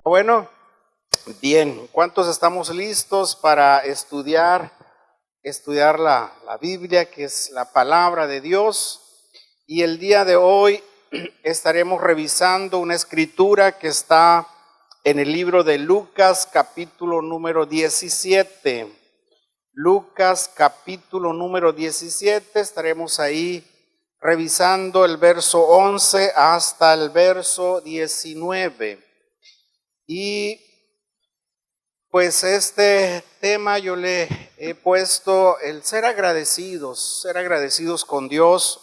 Bueno, bien, ¿cuántos estamos listos para estudiar la Biblia, que es la palabra de Dios? Y el día de hoy estaremos revisando una escritura que está en el libro de Lucas, capítulo número 17. Lucas, capítulo número 17, estaremos ahí revisando el verso 11 hasta el verso 19. Y pues este tema yo le he puesto el ser agradecidos con Dios.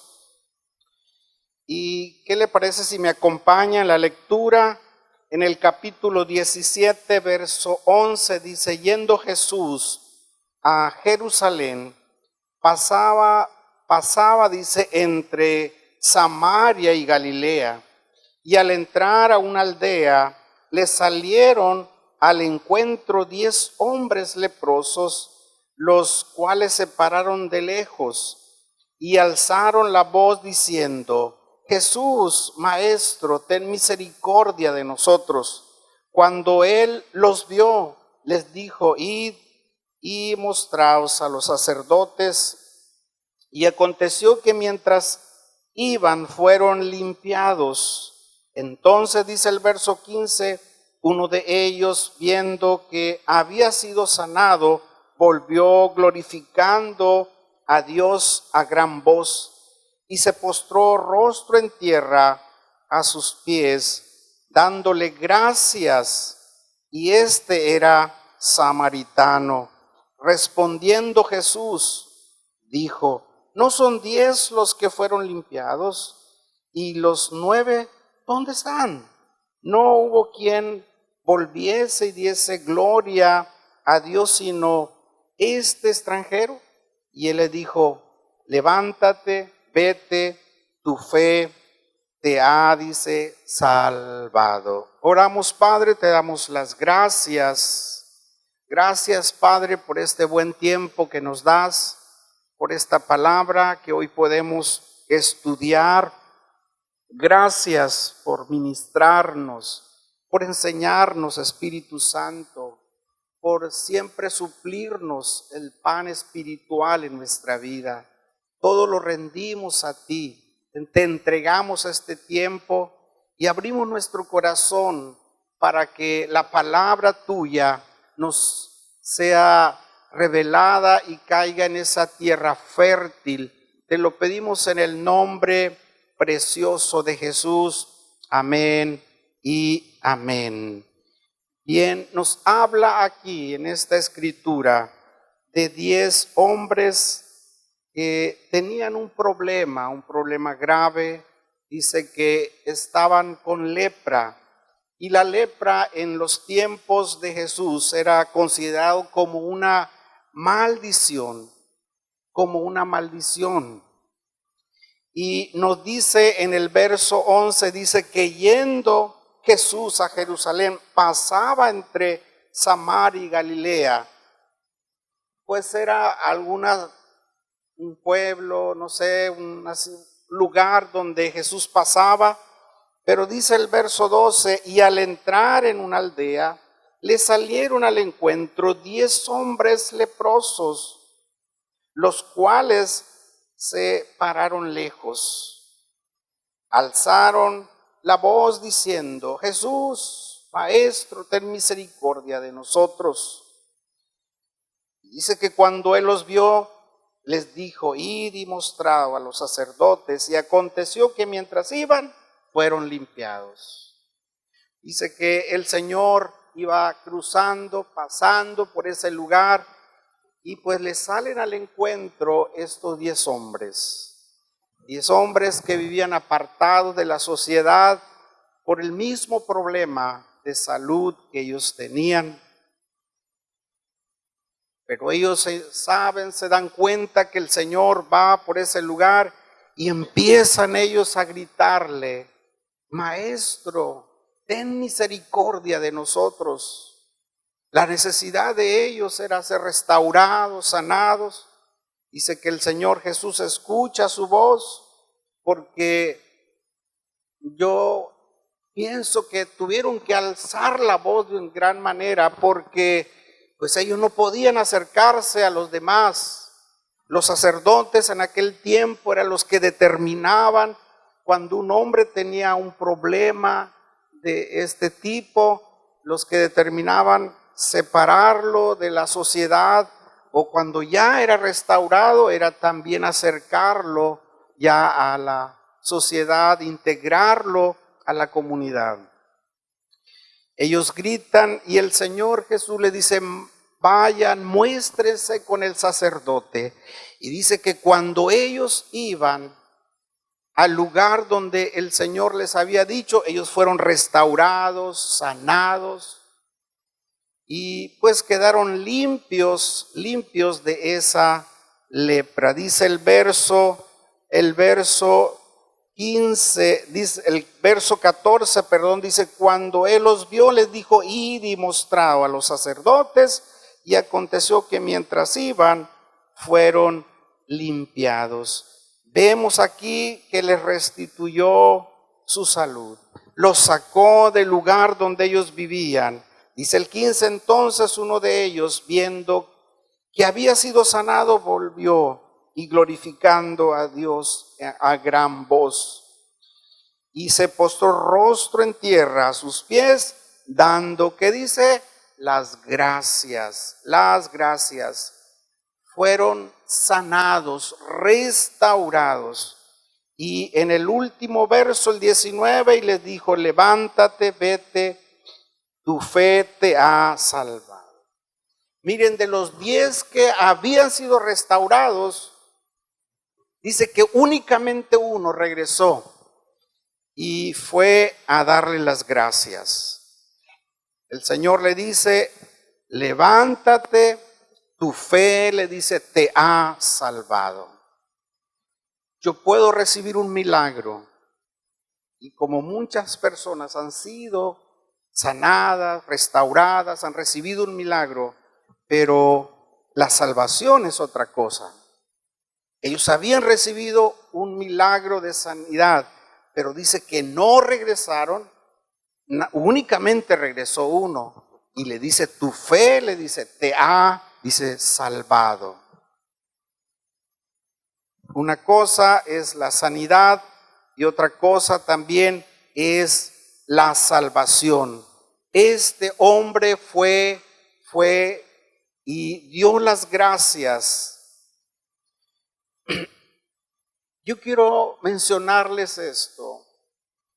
¿Y qué le parece si me acompaña en la lectura? En el capítulo 17, verso 11, dice: yendo Jesús a Jerusalén, pasaba, dice, entre Samaria y Galilea, y al entrar a una aldea, le salieron al encuentro 10 hombres leprosos, los cuales se pararon de lejos y alzaron la voz diciendo: Jesús, Maestro, ten misericordia de nosotros. Cuando él los vio, les dijo: id y mostraos a los sacerdotes. Y aconteció que mientras iban, fueron limpiados. Entonces dice el verso 15, uno de ellos, viendo que había sido sanado, volvió glorificando a Dios a gran voz, y se postró rostro en tierra a sus pies, dándole gracias. Y este era samaritano. Respondiendo Jesús, dijo: ¿no son 10 los que fueron limpiados? ¿Y los 9 dónde están? No hubo quien volviese y diese gloria a Dios, sino este extranjero. Y él le dijo: levántate, vete, tu fe te ha, dice, salvado. Oramos. Padre, te damos las gracias. Gracias, Padre, por este buen tiempo que nos das, por esta palabra que hoy podemos estudiar. Gracias por ministrarnos, por enseñarnos, Espíritu Santo, por siempre suplirnos el pan espiritual en nuestra vida. Todo lo rendimos a ti, te entregamos este tiempo y abrimos nuestro corazón para que la palabra tuya nos sea revelada y caiga en esa tierra fértil. Te lo pedimos en el nombre precioso de Jesús. Amén y amén. Bien, nos habla aquí en esta escritura de 10 hombres que tenían un problema grave. Dice que estaban con lepra, y la lepra en los tiempos de Jesús era considerado como una maldición, Y nos dice en el verso 11, dice que yendo Jesús a Jerusalén, pasaba entre Samaria y Galilea. Pues era un pueblo, no sé, un lugar donde Jesús pasaba. Pero dice el verso 12, y al entrar en una aldea, le salieron al encuentro 10 hombres leprosos, los cuales se pararon lejos, alzaron la voz diciendo: Jesús, Maestro, ten misericordia de nosotros. Dice que cuando él los vio, les dijo: id y mostraos a los sacerdotes. Y aconteció que mientras iban, fueron limpiados. Dice que el Señor iba pasando por ese lugar, y pues le salen al encuentro estos 10 hombres. 10 hombres que vivían apartados de la sociedad por el mismo problema de salud que ellos tenían. Pero ellos se dan cuenta que el Señor va por ese lugar, y empiezan ellos a gritarle: Maestro, ten misericordia de nosotros. La necesidad de ellos era ser restaurados, sanados. Dice que el Señor Jesús escucha su voz, porque yo pienso que tuvieron que alzar la voz de una gran manera porque pues ellos no podían acercarse a los demás. Los sacerdotes en aquel tiempo eran los que determinaban cuando un hombre tenía un problema de este tipo, los que determinaban separarlo de la sociedad, o cuando ya era restaurado, era también acercarlo ya a la sociedad, integrarlo a la comunidad. Ellos gritan y el Señor Jesús le dice: vayan, muéstrense con el sacerdote. Y dice que cuando ellos iban al lugar donde el Señor les había dicho, ellos fueron restaurados, sanados, y pues quedaron limpios de esa lepra. Dice el verso 15, dice, el verso 14, perdón, dice: cuando él los vio, les dijo: id y mostrado a los sacerdotes. Y aconteció que mientras iban, fueron limpiados. Vemos aquí que les restituyó su salud, los sacó del lugar donde ellos vivían. Dice el 15, entonces uno de ellos, viendo que había sido sanado, volvió y glorificando a Dios a gran voz. Y se postró rostro en tierra a sus pies, dando, ¿qué dice? Las gracias. Fueron sanados, restaurados. Y en el último verso, el 19, y les dijo: levántate, vete, tu fe te ha salvado. Miren, de los 10 que habían sido restaurados, dice que únicamente uno regresó y fue a darle las gracias. El Señor le dice: levántate, tu fe, le dice, te ha salvado. Yo puedo recibir un milagro, y como muchas personas han sido sanadas, restauradas, han recibido un milagro, pero la salvación es otra cosa. Ellos habían recibido un milagro de sanidad, pero dice que no regresaron, únicamente regresó uno, y le dice: tu fe, le dice, te ha, dice, salvado. Una cosa es la sanidad y otra cosa también es la salvación. Este hombre fue y dio las gracias. Yo quiero mencionarles esto.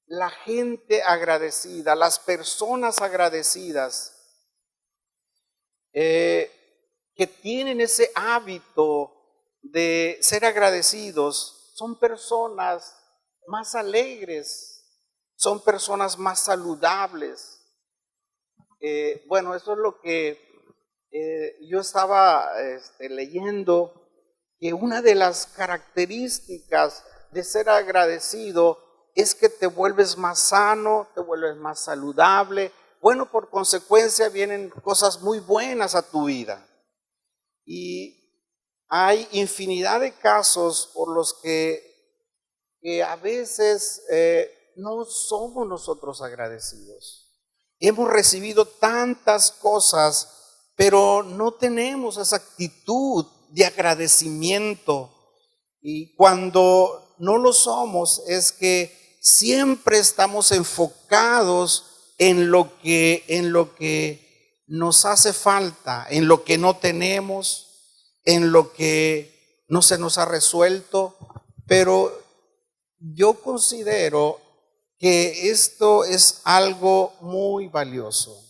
La gente agradecida, las personas agradecidas, que tienen ese hábito de ser agradecidos, son personas más alegres, son personas más saludables. Bueno, eso es lo que yo estaba leyendo, que una de las características de ser agradecido es que te vuelves más sano, te vuelves más saludable. Bueno, por consecuencia vienen cosas muy buenas a tu vida. Y hay infinidad de casos por los que a veces no somos nosotros agradecidos. Hemos recibido tantas cosas, pero no tenemos esa actitud de agradecimiento. Y cuando no lo somos, es que siempre estamos enfocados en lo que nos hace falta, en lo que no tenemos, en lo que no se nos ha resuelto. Pero yo considero que esto es algo muy valioso,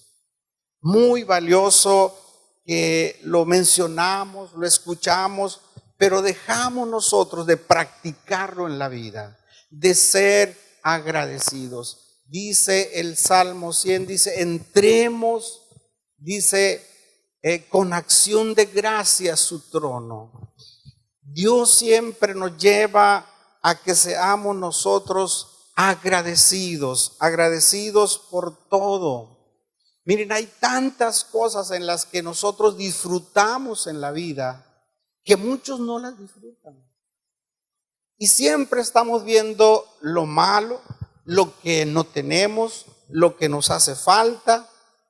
que lo mencionamos, lo escuchamos, pero dejamos nosotros de practicarlo en la vida, de ser agradecidos. Dice el Salmo 100, dice: entremos, dice, con acción de gracia a su trono. Dios siempre nos lleva a que seamos nosotros agradecidos por todo. Miren, hay tantas cosas en las que nosotros disfrutamos en la vida que muchos no las disfrutan. Y siempre estamos viendo lo malo, lo que no tenemos, lo que nos hace falta,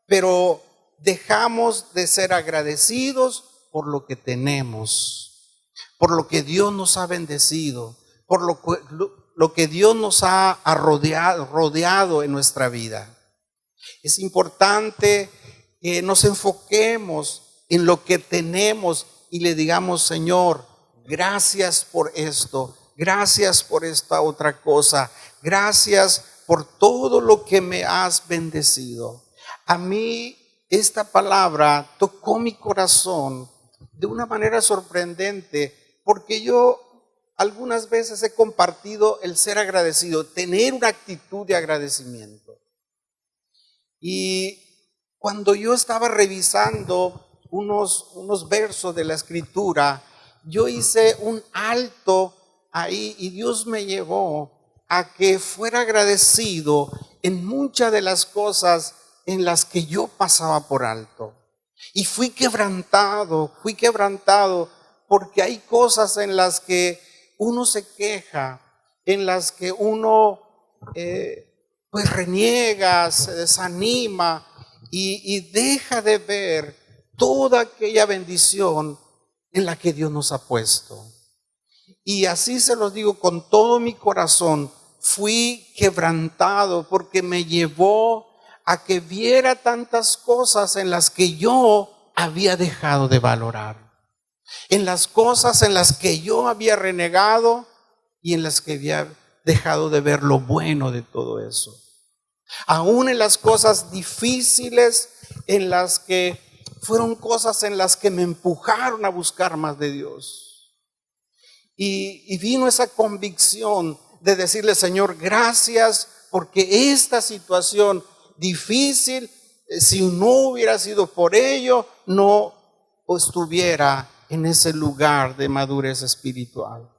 pero dejamos de ser agradecidos por lo que tenemos, por lo que Dios nos ha bendecido, por lo que Dios nos ha rodeado en nuestra vida. Es importante que nos enfoquemos en lo que tenemos y le digamos: Señor, gracias por esto, gracias por esta otra cosa, gracias por todo lo que me has bendecido. A mí esta palabra tocó mi corazón de una manera sorprendente, porque yo algunas veces he compartido el ser agradecido, tener una actitud de agradecimiento. Y cuando yo estaba revisando unos versos de la Escritura, yo hice un alto ahí y Dios me llevó a que fuera agradecido en muchas de las cosas en las que yo pasaba por alto. Y fui quebrantado porque hay cosas en las que uno se queja, en las que uno pues reniega, se desanima y deja de ver toda aquella bendición en la que Dios nos ha puesto. Y así se los digo con todo mi corazón, fui quebrantado porque me llevó a que viera tantas cosas en las que yo había dejado de valorar, en las cosas en las que yo había renegado y en las que había dejado de ver lo bueno de todo eso. Aún en las cosas difíciles, en las que fueron cosas en las que me empujaron a buscar más de Dios. Y vino esa convicción de decirle: Señor, gracias, porque esta situación difícil, si no hubiera sido por ello, no estuviera en ese lugar de madurez espiritual.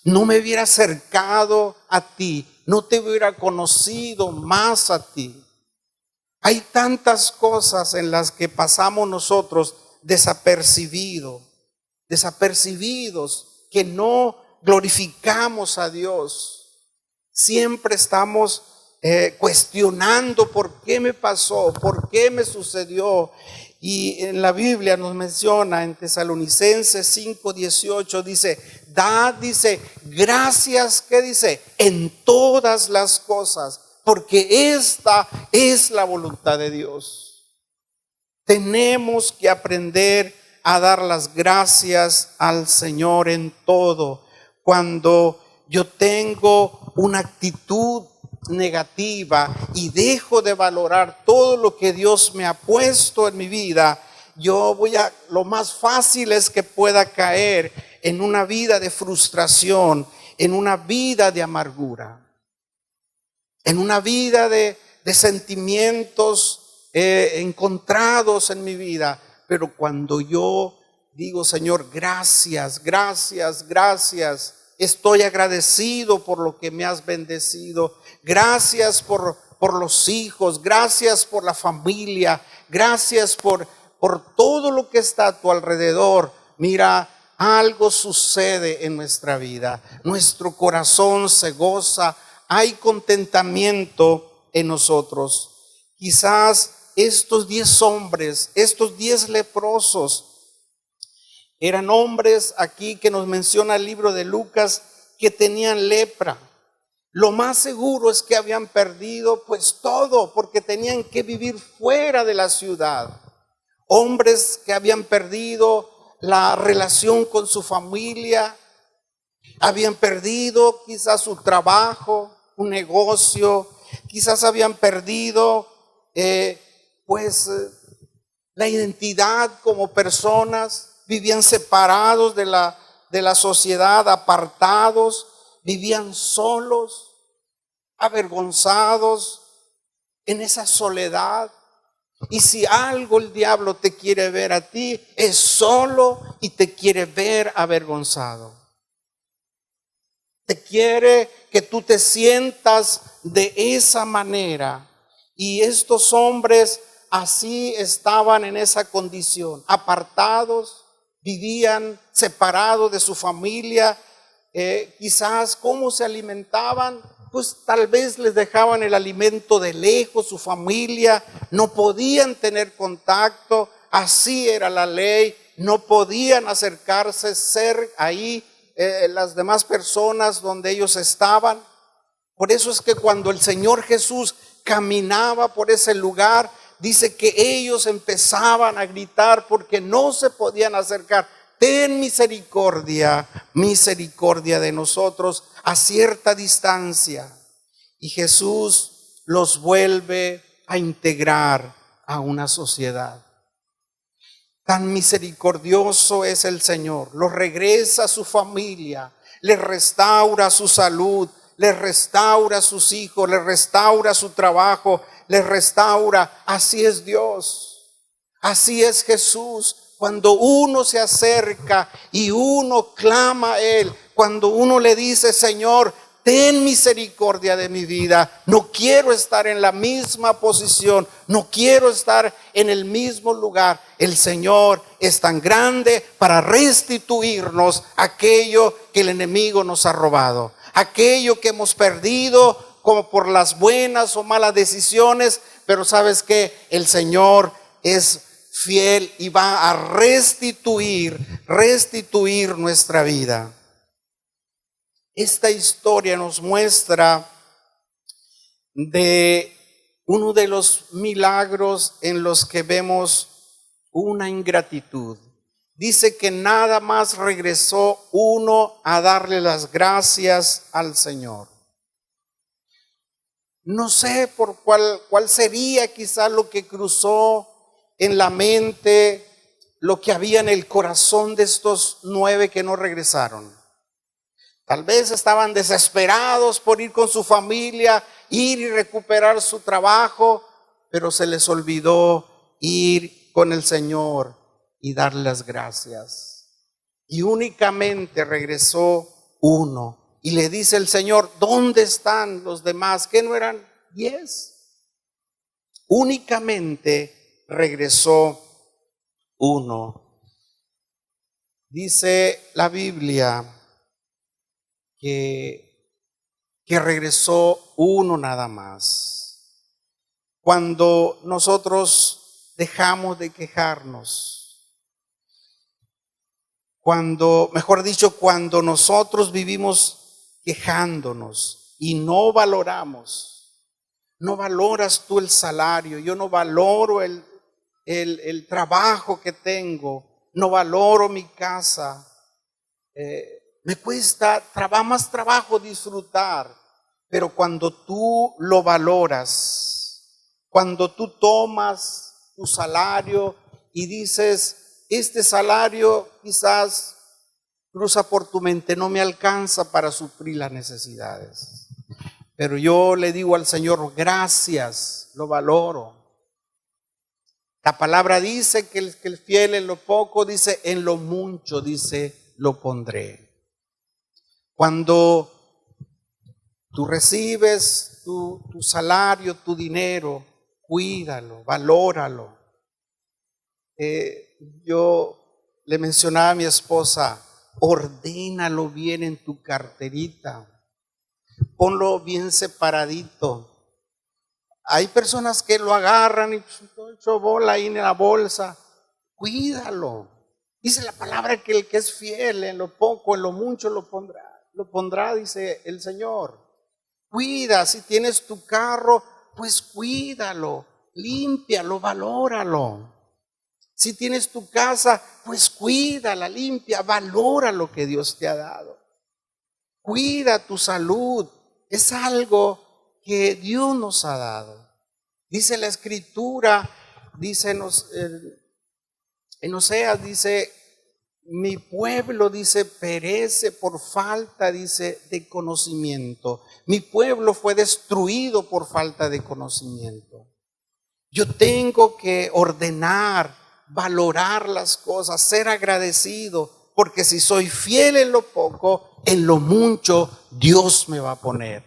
No me hubiera acercado a ti, no te hubiera conocido más a ti. Hay tantas cosas en las que pasamos nosotros desapercibidos, que no glorificamos a Dios. Siempre estamos cuestionando por qué me pasó, por qué me sucedió. Y en la Biblia nos menciona en Tesalonicenses 5:18, dice, gracias, ¿qué dice? En todas las cosas, porque esta es la voluntad de Dios. Tenemos que aprender a dar las gracias al Señor en todo. Cuando yo tengo una actitud negativa y dejo de valorar todo lo que Dios me ha puesto en mi vida, lo más fácil es que pueda caer en una vida de frustración, en una vida de amargura, en una vida de sentimientos encontrados en mi vida. Pero cuando yo digo: Señor, gracias, gracias, gracias, estoy agradecido por lo que me has bendecido, gracias por los hijos, gracias por la familia, gracias por todo lo que está a tu alrededor. Mira, algo sucede en nuestra vida, nuestro corazón se goza, hay contentamiento en nosotros. Quizás estos 10 hombres, estos 10 leprosos, eran hombres aquí que nos menciona el libro de Lucas que tenían lepra. Lo más seguro es que habían perdido pues todo, porque tenían que vivir fuera de la ciudad. Hombres que habían perdido la relación con su familia, habían perdido quizás su trabajo, un negocio, quizás habían perdido la identidad como personas, vivían separados de la sociedad, apartados, vivían solos, avergonzados en esa soledad. Y si algo el diablo te quiere ver a ti, es solo y te quiere ver avergonzado. Te quiere que tú te sientas de esa manera. Y estos hombres así estaban en esa condición, apartados, vivían separados de su familia. Quizás cómo se alimentaban, pues tal vez les dejaban el alimento de lejos, su familia, no podían tener contacto, así era la ley, no podían acercarse, ser ahí las demás personas donde ellos estaban. Por eso es que cuando el Señor Jesús caminaba por ese lugar, dice que ellos empezaban a gritar porque no se podían acercar. Ten misericordia, misericordia de nosotros a cierta distancia. Y Jesús los vuelve a integrar a una sociedad. Tan misericordioso es el Señor. Los regresa a su familia, les restaura su salud, les restaura a sus hijos, les restaura su trabajo, les restaura. Así es Dios, así es Jesús. Cuando uno se acerca y uno clama a Él, cuando uno le dice, Señor, ten misericordia de mi vida, no quiero estar en la misma posición, no quiero estar en el mismo lugar. El Señor es tan grande para restituirnos aquello que el enemigo nos ha robado, aquello que hemos perdido como por las buenas o malas decisiones. Pero ¿sabes qué? El Señor es fiel y va a restituir nuestra vida. Esta historia nos muestra de uno de los milagros en los que vemos una ingratitud. Dice que nada más regresó uno a darle las gracias al Señor. No sé por cuál sería quizás lo que cruzó en la mente, lo que había en el corazón de estos 9 que no regresaron. Tal vez estaban desesperados por ir con su familia, ir y recuperar su trabajo, pero se les olvidó ir con el Señor y darle las gracias. Y únicamente regresó uno. Y le dice el Señor, ¿dónde están los demás? ¿Qué no eran 10? Únicamente regresó uno. Dice la Biblia que regresó uno nada más. Cuando nosotros dejamos de quejarnos, cuando nosotros vivimos quejándonos y no valoramos, no valoras tú el salario, yo no valoro el trabajo que tengo, no valoro mi casa, me cuesta más trabajo disfrutar. Pero cuando tú lo valoras, cuando tú tomas tu salario y dices, este salario quizás cruza por tu mente, no me alcanza para suplir las necesidades, pero yo le digo al Señor, gracias, lo valoro. La palabra dice que el fiel en lo poco, dice, en lo mucho, dice, lo pondré. Cuando tú recibes tu salario, tu dinero, cuídalo, valóralo. Yo le mencionaba a mi esposa, ordénalo bien en tu carterita, ponlo bien separadito. Hay personas que lo agarran y hecho bola ahí en la bolsa. Cuídalo. Dice la palabra que el que es fiel en lo poco, en lo mucho lo pondrá, dice el Señor. Cuida, si tienes tu carro, pues cuídalo, límpialo, valóralo. Si tienes tu casa, pues cuídala, limpia, valora lo que Dios te ha dado. Cuida tu salud, es algo que Dios nos ha dado. Dice la Escritura, dice en Oseas, dice, mi pueblo, dice, perece por falta, dice, de conocimiento. Mi pueblo fue destruido por falta de conocimiento. Yo tengo que ordenar, valorar las cosas, ser agradecido, porque si soy fiel en lo poco, en lo mucho Dios me va a poner.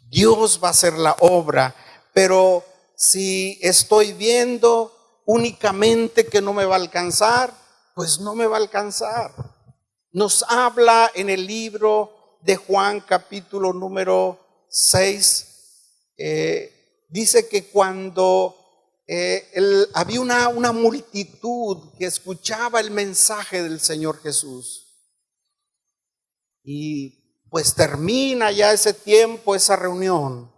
Dios va a hacer la obra, pero si estoy viendo únicamente que no me va a alcanzar, pues no me va a alcanzar. Nos habla en el libro de Juan, capítulo número 6, dice que cuando había una multitud que escuchaba el mensaje del Señor Jesús, y pues termina ya ese tiempo, esa reunión,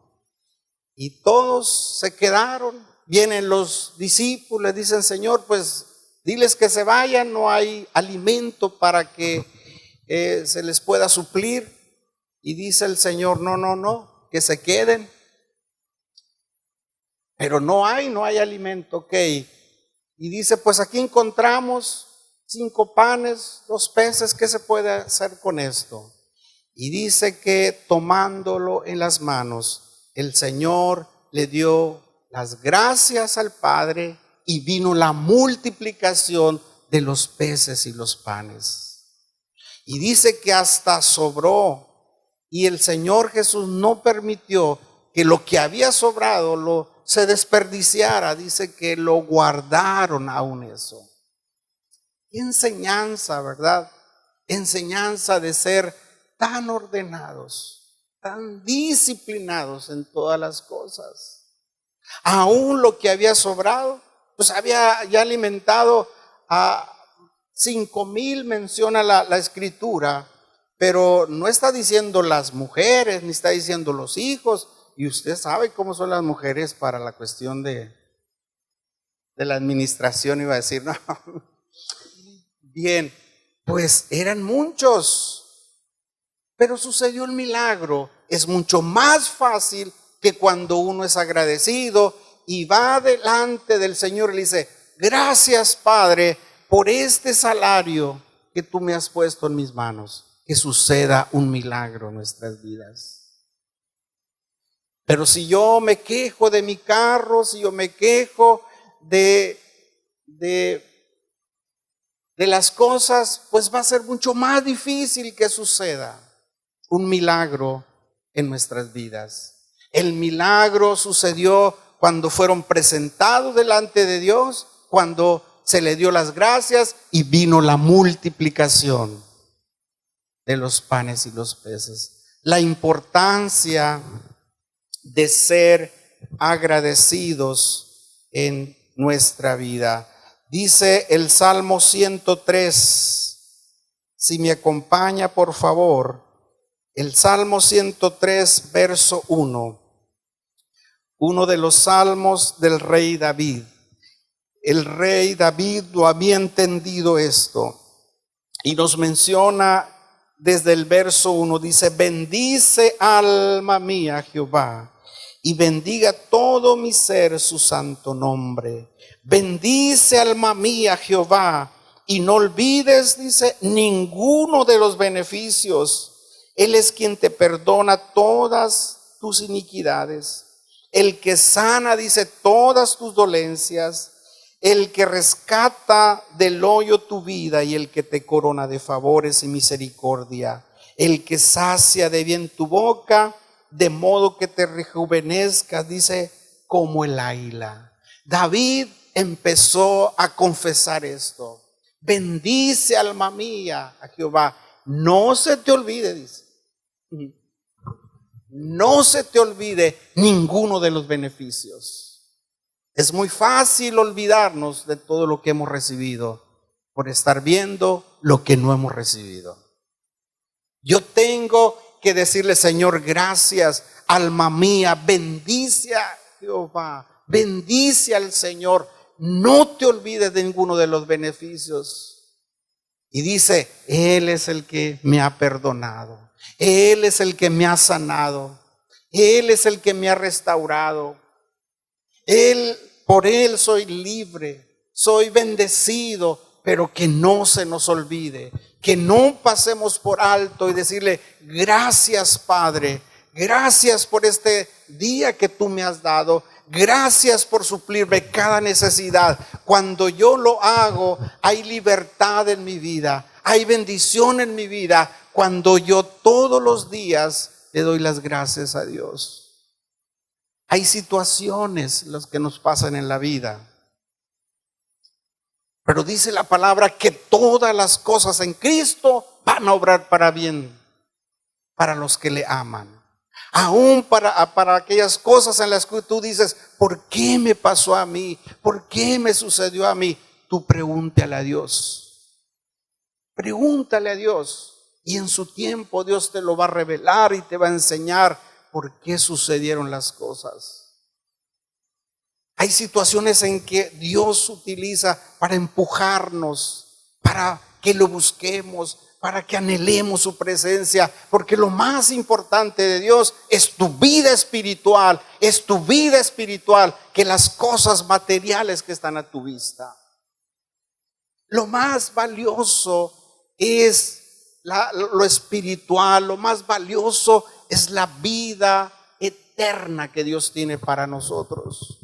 y todos se quedaron. Vienen los discípulos, le dicen: Señor, pues diles que se vayan, no hay alimento para que se les pueda suplir. Y dice el Señor: no, que se queden. Pero no hay alimento, ok. Y dice: pues aquí encontramos 5 panes, 2 peces, ¿qué se puede hacer con esto? Y dice que tomándolo en las manos, el Señor le dio las gracias al Padre y vino la multiplicación de los peces y los panes. Y dice que hasta sobró, y el Señor Jesús no permitió que lo que había sobrado se desperdiciara. Dice que lo guardaron aún eso. Qué enseñanza, ¿verdad? Enseñanza de ser tan ordenados, tan disciplinados en todas las cosas. Aún lo que había sobrado, pues había ya alimentado a 5,000, menciona la escritura, pero no está diciendo las mujeres, ni está diciendo los hijos. Y usted sabe cómo son las mujeres para la cuestión de la administración, iba a decir, no. Bien, pues eran muchos. Pero sucedió el milagro. Es mucho más fácil que cuando uno es agradecido y va delante del Señor y le dice: gracias, Padre, por este salario que tú me has puesto en mis manos. Que suceda un milagro en nuestras vidas. Pero si yo me quejo de mi carro, si yo me quejo de las cosas, pues va a ser mucho más difícil que suceda un milagro en nuestras vidas. El milagro sucedió cuando fueron presentados delante de Dios, cuando se le dio las gracias y vino la multiplicación de los panes y los peces. La importancia de ser agradecidos en nuestra vida. Dice el Salmo 103, si me acompaña por favor, el Salmo 103, verso 1, uno de los salmos del rey David. El rey David lo había entendido esto y nos menciona desde el verso 1, dice: bendice alma mía Jehová, y bendiga todo mi ser su santo nombre. Bendice alma mía Jehová, y no olvides, dice, ninguno de los beneficios. Él es quien te perdona todas tus iniquidades, el que sana, dice, todas tus dolencias, el que rescata del hoyo tu vida y el que te corona de favores y misericordia, el que sacia de bien tu boca, de modo que te rejuvenezcas, dice, como el águila. David empezó a confesar esto: bendice alma mía a Jehová, no se te olvide, dice, no se te olvide ninguno de los beneficios. Es muy fácil olvidarnos de todo lo que hemos recibido por estar viendo lo que no hemos recibido. Yo tengo que decirle: Señor, gracias, alma mía, bendice a Jehová, bendice al Señor, no te olvides de ninguno de los beneficios. Y dice: Él es el que me ha perdonado, Él es el que me ha sanado, Él es el que me ha restaurado. Por Él soy libre, soy bendecido, pero que no se nos olvide, que no pasemos por alto y decirle: gracias, Padre, gracias por este día que tú me has dado, gracias por suplirme cada necesidad. Cuando yo lo hago, hay libertad en mi vida, hay bendición en mi vida, cuando yo todos los días le doy las gracias a Dios. Hay situaciones las que nos pasan en la vida, pero dice la palabra que todas las cosas en Cristo van a obrar para bien, para los que le aman. Aún para aquellas cosas en las que tú dices, ¿por qué me pasó a mí? ¿Por qué me sucedió a mí? Tú pregúntale a Dios. Pregúntale a Dios. Y en su tiempo Dios te lo va a revelar y te va a enseñar por qué sucedieron las cosas. Hay situaciones en que Dios utiliza para empujarnos, para que lo busquemos, para que anhelemos su presencia, porque lo más importante de Dios es tu vida espiritual, que las cosas materiales que están a tu vista. Lo más valioso es lo espiritual, lo más valioso es la vida eterna que Dios tiene para nosotros.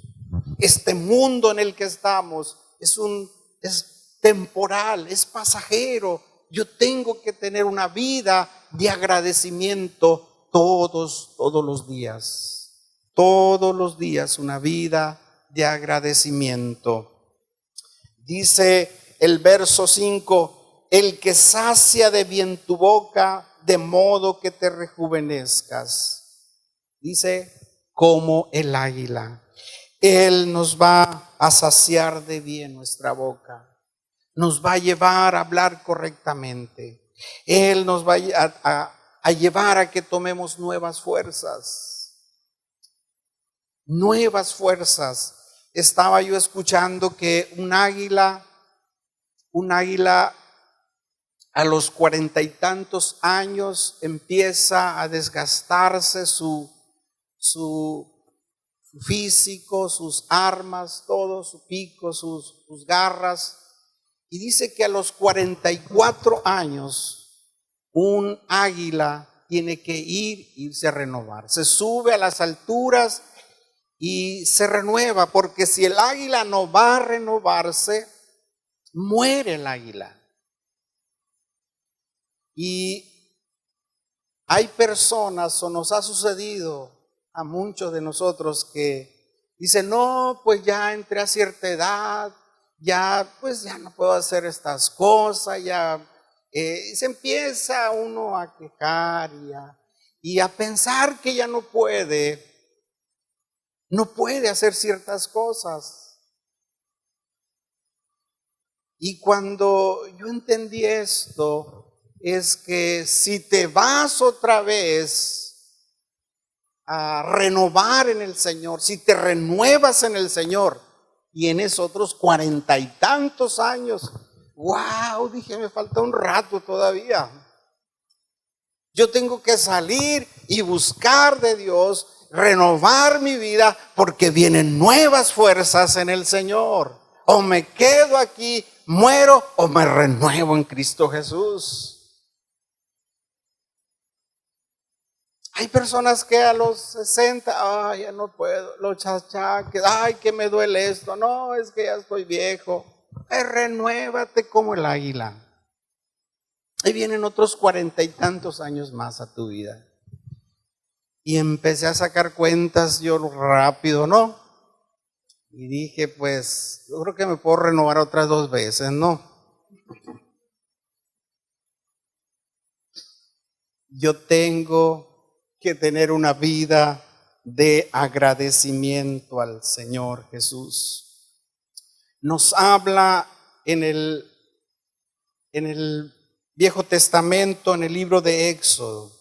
Este mundo en el que estamos es temporal, es pasajero. Yo tengo que tener una vida de agradecimiento todos los días. Todos los días una vida de agradecimiento. Dice el verso 5, el que sacia de bien tu boca, de modo que te rejuvenezcas. Dice, como el águila. Él nos va a saciar de bien nuestra boca. Nos va a llevar a hablar correctamente. Él nos va a llevar a que tomemos nuevas fuerzas. Nuevas fuerzas. Estaba yo escuchando que un águila a los 40 y tantos años empieza a desgastarse su físico, sus armas, todo, su pico, sus garras. Y dice que a los 44 años un águila tiene que irse a renovar. Se sube a las alturas y se renueva, porque si el águila no va a renovarse, muere el águila. Y hay personas, o nos ha sucedido a muchos de nosotros, que dicen, no, pues ya entré a cierta edad, pues ya no puedo hacer estas cosas, se empieza uno a quejar y a pensar que ya no puede hacer ciertas cosas. Y cuando yo entendí esto, es que si te vas otra vez a renovar en el Señor, si te renuevas en el Señor, y en esos otros 40 y tantos años, wow, dije, me falta un rato todavía. Yo tengo que salir y buscar de Dios, renovar mi vida, porque vienen nuevas fuerzas en el Señor. O me quedo aquí, muero, o me renuevo en Cristo Jesús. Hay personas que a los 60, ya no puedo, los chachaques, que me duele esto, no, es que ya estoy viejo. Renuévate como el águila. Y vienen otros 40 y tantos años más a tu vida. Y empecé a sacar cuentas yo rápido, ¿no? Y dije, pues, yo creo que me puedo renovar otras 2 veces, ¿no? Yo tengo que tener una vida de agradecimiento al Señor Jesús. Nos habla en el Viejo Testamento, en el libro de Éxodo,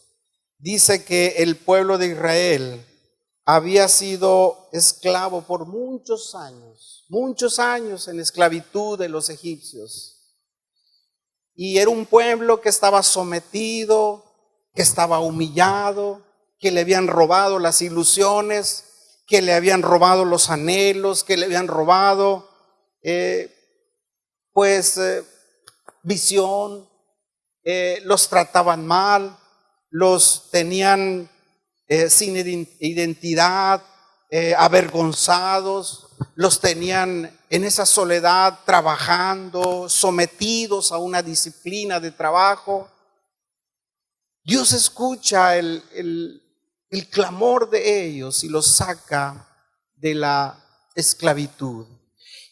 dice que el pueblo de Israel había sido esclavo por muchos años en esclavitud de los egipcios. Y era un pueblo que estaba sometido, que estaba humillado, que le habían robado las ilusiones, que le habían robado los anhelos, que le habían robado visión, los trataban mal, los tenían sin identidad, avergonzados, los tenían en esa soledad trabajando, sometidos a una disciplina de trabajo. Dios escucha el clamor de ellos y los saca de la esclavitud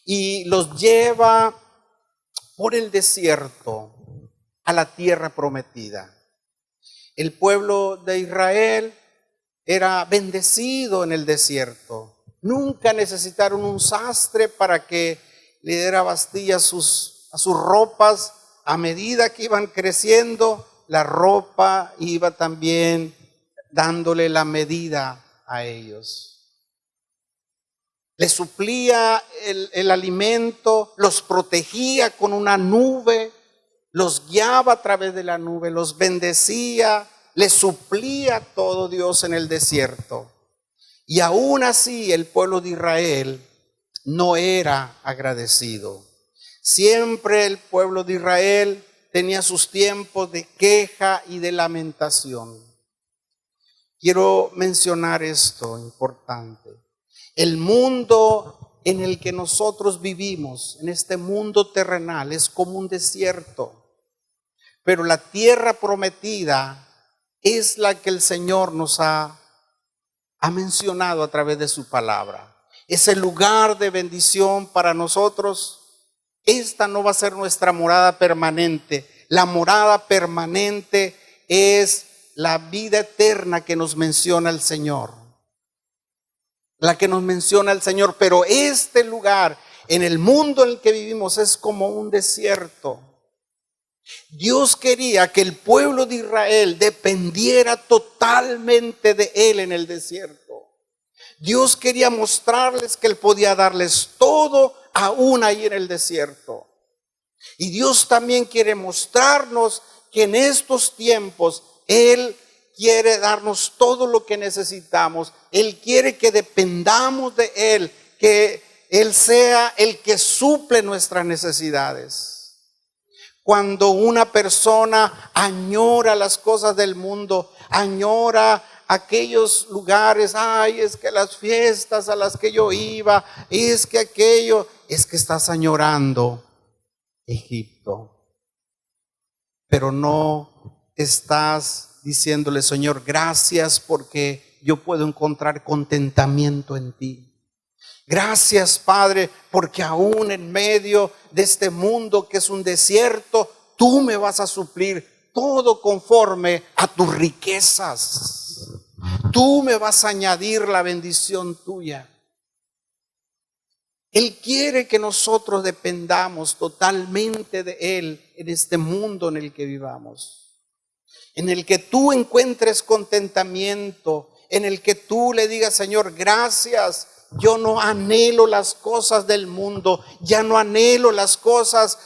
y los lleva por el desierto a la tierra prometida. El pueblo de Israel era bendecido en el desierto. Nunca necesitaron un sastre para que le diera bastilla a sus ropas. A medida que iban creciendo, la ropa iba también dándole la medida a ellos. Les suplía el alimento, los protegía con una nube, los guiaba a través de la nube, los bendecía, les suplía todo Dios en el desierto. Y aún así el pueblo de Israel no era agradecido. Siempre el pueblo de Israel tenía sus tiempos de queja y de lamentación. Quiero mencionar esto importante. El mundo en el que nosotros vivimos, en este mundo terrenal, es como un desierto. Pero la tierra prometida es la que el Señor nos ha mencionado a través de su palabra. Ese lugar de bendición para nosotros. Esta no va a ser nuestra morada permanente. La morada permanente es la vida eterna que nos menciona el Señor. La que nos menciona el Señor. Pero este lugar en el mundo en el que vivimos es como un desierto. Dios quería que el pueblo de Israel dependiera totalmente de Él en el desierto. Dios quería mostrarles que Él podía darles todo aún ahí en el desierto. Y Dios también quiere mostrarnos que en estos tiempos Él quiere darnos todo lo que necesitamos. Él quiere que dependamos de Él, que Él sea el que suple nuestras necesidades. Cuando una persona añora las cosas del mundo, añora aquellos lugares, ay, es que las fiestas a las que yo iba, es que aquello, es que estás añorando Egipto, pero no estás diciéndole, Señor, gracias porque yo puedo encontrar contentamiento en ti. Gracias, Padre, porque aún en medio de este mundo que es un desierto, tú me vas a suplir todo conforme a tus riquezas. Tú me vas a añadir la bendición tuya. Él quiere que nosotros dependamos totalmente de Él en este mundo en el que vivamos. En el que tú encuentres contentamiento, en el que tú le digas, Señor, gracias. Yo no anhelo las cosas del mundo, ya no anhelo las cosas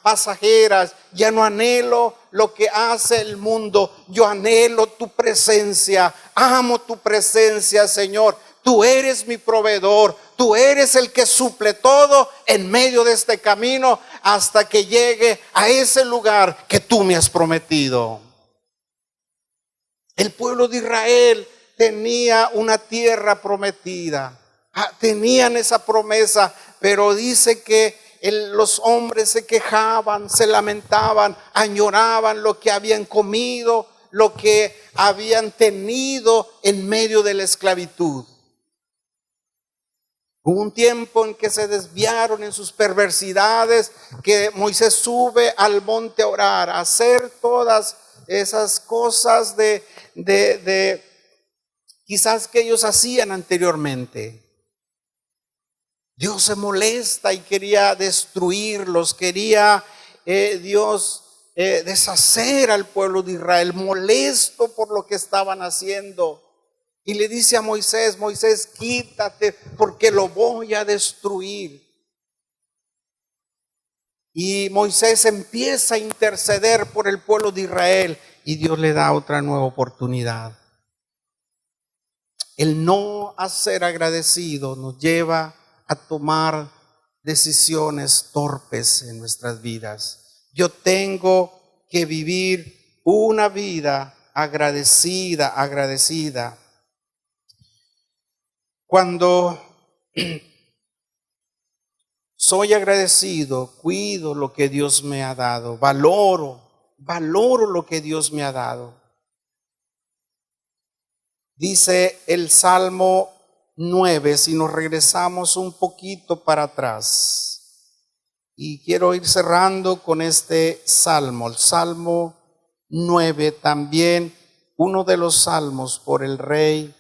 pasajeras, ya no anhelo lo que hace el mundo, yo anhelo tu presencia, amo tu presencia, Señor. Tú eres mi proveedor, tú eres el que suple todo en medio de este camino hasta que llegue a ese lugar que tú me has prometido. El pueblo de Israel tenía una tierra prometida, tenían esa promesa, pero dice que los hombres se quejaban, se lamentaban, añoraban lo que habían comido, lo que habían tenido en medio de la esclavitud. Hubo un tiempo en que se desviaron en sus perversidades, que Moisés sube al monte a orar, a hacer todas esas cosas de quizás que ellos hacían anteriormente. Dios se molesta y quería destruirlos, quería Dios deshacer al pueblo de Israel, molesto por lo que estaban haciendo. Y le dice a Moisés, Moisés, quítate porque lo voy a destruir. Y Moisés empieza a interceder por el pueblo de Israel y Dios le da otra nueva oportunidad. El no ser agradecido nos lleva a tomar decisiones torpes en nuestras vidas. Yo tengo que vivir una vida agradecida. Cuando soy agradecido, cuido lo que Dios me ha dado, valoro lo que Dios me ha dado. Dice el Salmo 9, si nos regresamos un poquito para atrás, y quiero ir cerrando con este salmo, el Salmo 9 también uno de los salmos por el rey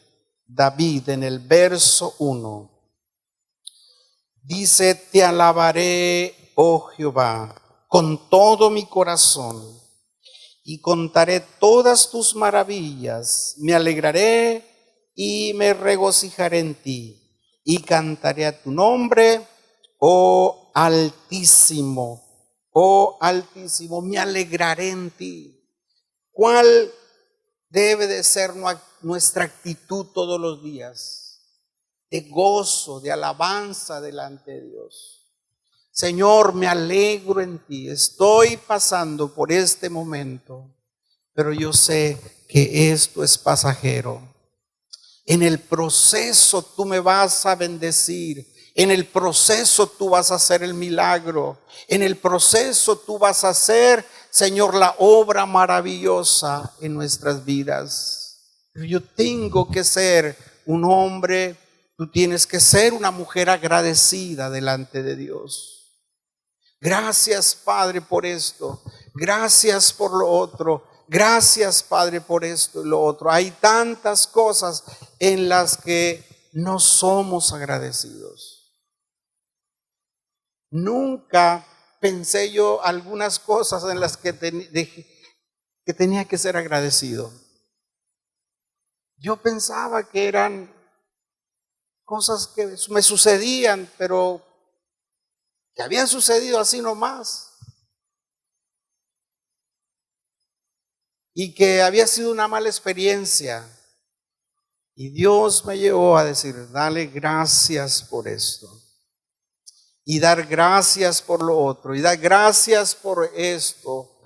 David en el verso 1. Dice: te alabaré, oh Jehová, con todo mi corazón, y contaré todas tus maravillas. Me alegraré y me regocijaré en ti, y cantaré a tu nombre, oh Altísimo. Oh Altísimo, me alegraré en ti. ¿Cuál debe de ser nuestra actitud todos los días? De gozo, de alabanza delante de Dios. Señor, me alegro en ti. Estoy pasando por este momento, pero yo sé que esto es pasajero. En el proceso tú me vas a bendecir. En el proceso tú vas a hacer el milagro. En el proceso tú vas a hacer, Señor, la obra maravillosa en nuestras vidas. Pero yo tengo que ser un hombre, tú tienes que ser una mujer agradecida delante de Dios. Gracias, Padre, por esto. Gracias por lo otro. Gracias, Padre, por esto y lo otro. Hay tantas cosas en las que no somos agradecidos. Nunca pensé yo algunas cosas en las que tenía que ser agradecido. Yo pensaba que eran cosas que me sucedían, pero que habían sucedido así nomás. Y que había sido una mala experiencia. Y Dios me llevó a decir: dale gracias por esto. Y dar gracias por lo otro. Y dar gracias por esto.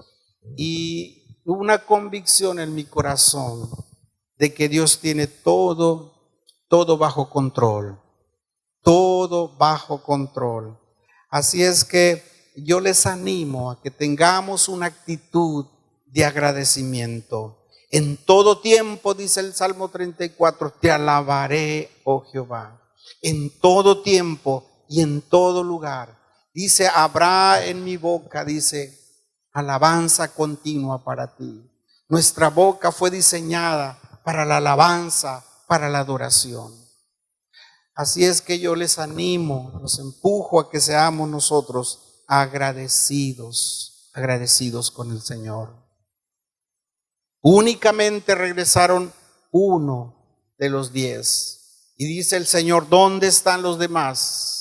Y una convicción en mi corazón de que Dios tiene todo bajo control. Todo bajo control. Así es que yo les animo a que tengamos una actitud de agradecimiento. En todo tiempo, dice el Salmo 34, te alabaré, oh Jehová. En todo tiempo y en todo lugar. Dice: habrá en mi boca, dice, alabanza continua para ti. Nuestra boca fue diseñada para la alabanza, para la adoración. Así es que yo les animo, los empujo a que seamos nosotros agradecidos con el Señor. Únicamente regresaron 1 de los 10. Y dice el Señor: ¿dónde están los demás?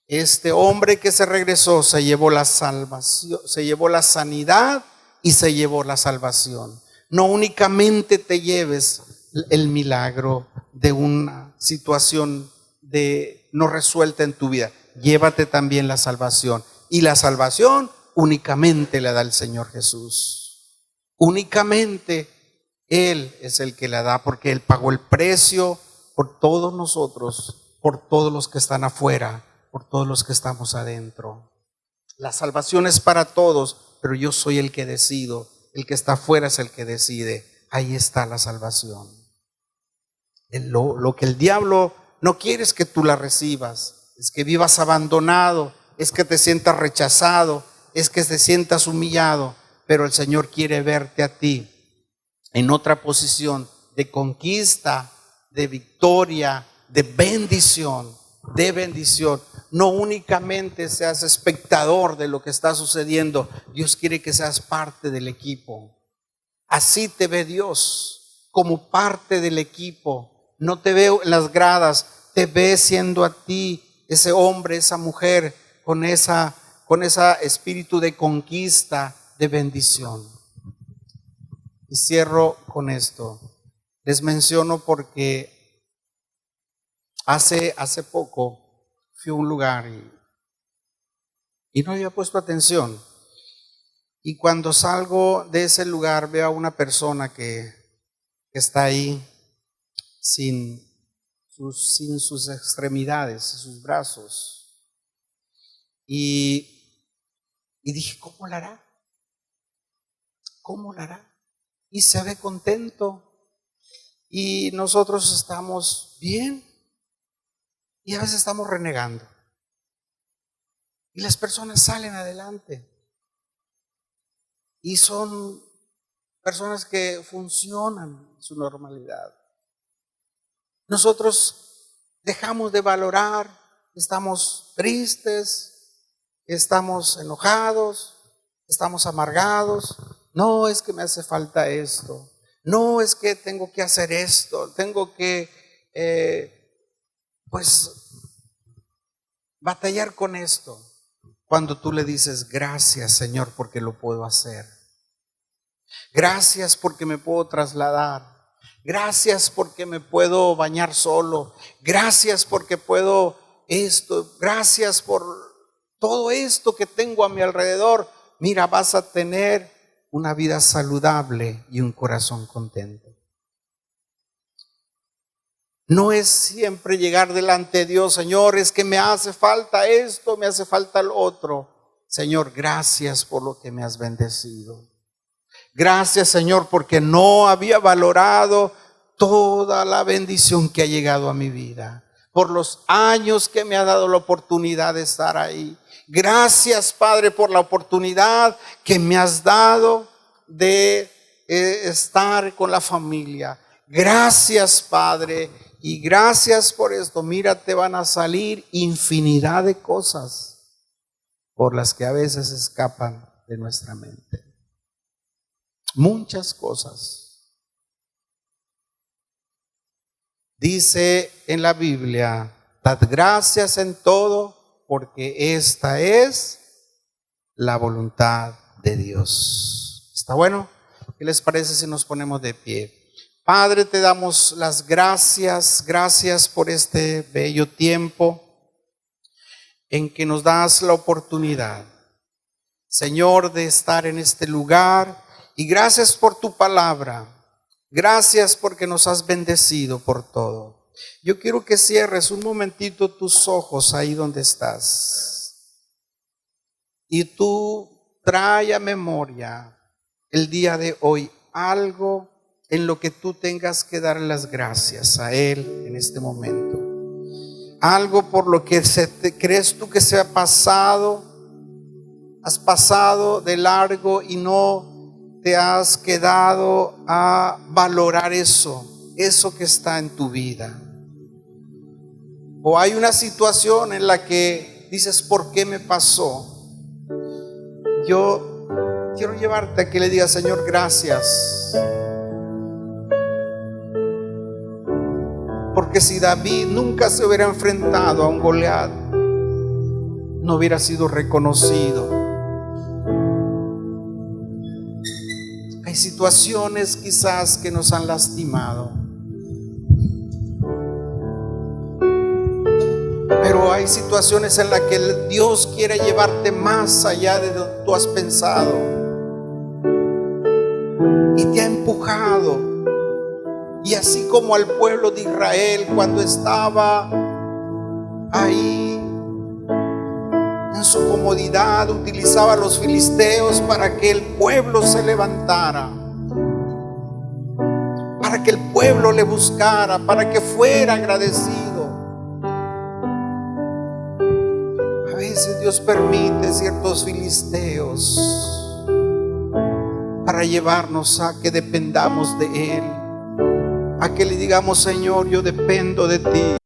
Este hombre que se regresó se llevó la salvación, se llevó la sanidad y se llevó la salvación. No únicamente te lleves el milagro de una situación no resuelta en tu vida, llévate también la salvación. Y la salvación únicamente la da el Señor Jesús. Únicamente Él es el que la da, porque Él pagó el precio por todos nosotros, por todos los que están afuera, por todos los que estamos adentro. La salvación es para todos, pero yo soy el que decido. El que está afuera es el que decide. Ahí está la salvación. Lo que el diablo no quiere es que tú la recibas, es que vivas abandonado, es que te sientas rechazado, es que te sientas humillado, pero el Señor quiere verte a ti en otra posición de conquista, de victoria, de bendición. No únicamente seas espectador de lo que está sucediendo. Dios quiere que seas parte del equipo. Así te ve Dios, como parte del equipo. No te veo en las gradas, te ve siendo a ti ese hombre, esa mujer con ese espíritu de conquista, de bendición. Y cierro con esto. Les menciono porque hace poco fui a un lugar y no había puesto atención. Y cuando salgo de ese lugar veo a una persona que está ahí sin sus extremidades, sus brazos. Y dije: ¿cómo la hará? ¿Cómo la hará? Y se ve contento. Y nosotros estamos bien. Y a veces estamos renegando. Y las personas salen adelante. Y son personas que funcionan en su normalidad. Nosotros dejamos de valorar, estamos tristes, estamos enojados, estamos amargados. No, es que me hace falta esto. No, es que tengo que hacer esto. Tengo que, batallar con esto. Cuando tú le dices, gracias, Señor, porque lo puedo hacer. Gracias porque me puedo trasladar. Gracias porque me puedo bañar solo. Gracias porque puedo esto. Gracias por todo esto que tengo a mi alrededor. Mira, vas a tener una vida saludable y un corazón contento. No es siempre llegar delante de Dios, Señor, es que me hace falta esto, me hace falta lo otro. Señor, gracias por lo que me has bendecido. Gracias, Señor, porque no había valorado toda la bendición que ha llegado a mi vida, por los años que me ha dado la oportunidad de estar ahí. Gracias, Padre, por la oportunidad que me has dado de estar con la familia. Gracias, Padre, y gracias por esto. Mira, te van a salir infinidad de cosas por las que a veces escapan de nuestra mente. Muchas cosas. Dice en la Biblia, dad gracias en todo, porque esta es la voluntad de Dios. ¿Está bueno? ¿Qué les parece si nos ponemos de pie? Padre, te damos las gracias, gracias por este bello tiempo en que nos das la oportunidad, Señor, de estar en este lugar, y gracias por tu palabra. Gracias porque nos has bendecido por todo. Yo quiero que cierres un momentito tus ojos ahí donde estás. Y tú trae a memoria el día de hoy algo en lo que tú tengas que dar las gracias a Él en este momento. Algo por lo que crees tú que se ha pasado. Has pasado de largo y no te has quedado a valorar eso que está en tu vida. O hay una situación en la que dices, ¿por qué me pasó? Yo quiero llevarte a que le digas, Señor, gracias. Porque si David nunca se hubiera enfrentado a un Goliat, no hubiera sido reconocido. Hay situaciones quizás que nos han lastimado, pero hay situaciones en las que Dios quiere llevarte más allá de lo que tú has pensado y te ha empujado. Y así como al pueblo de Israel cuando estaba ahí en su comodidad, utilizaba a los filisteos para que el pueblo se levantara, para que el pueblo le buscara, para que fuera agradecido. A veces Dios permite ciertos filisteos para llevarnos a que dependamos de Él, a que le digamos, Señor, yo dependo de ti.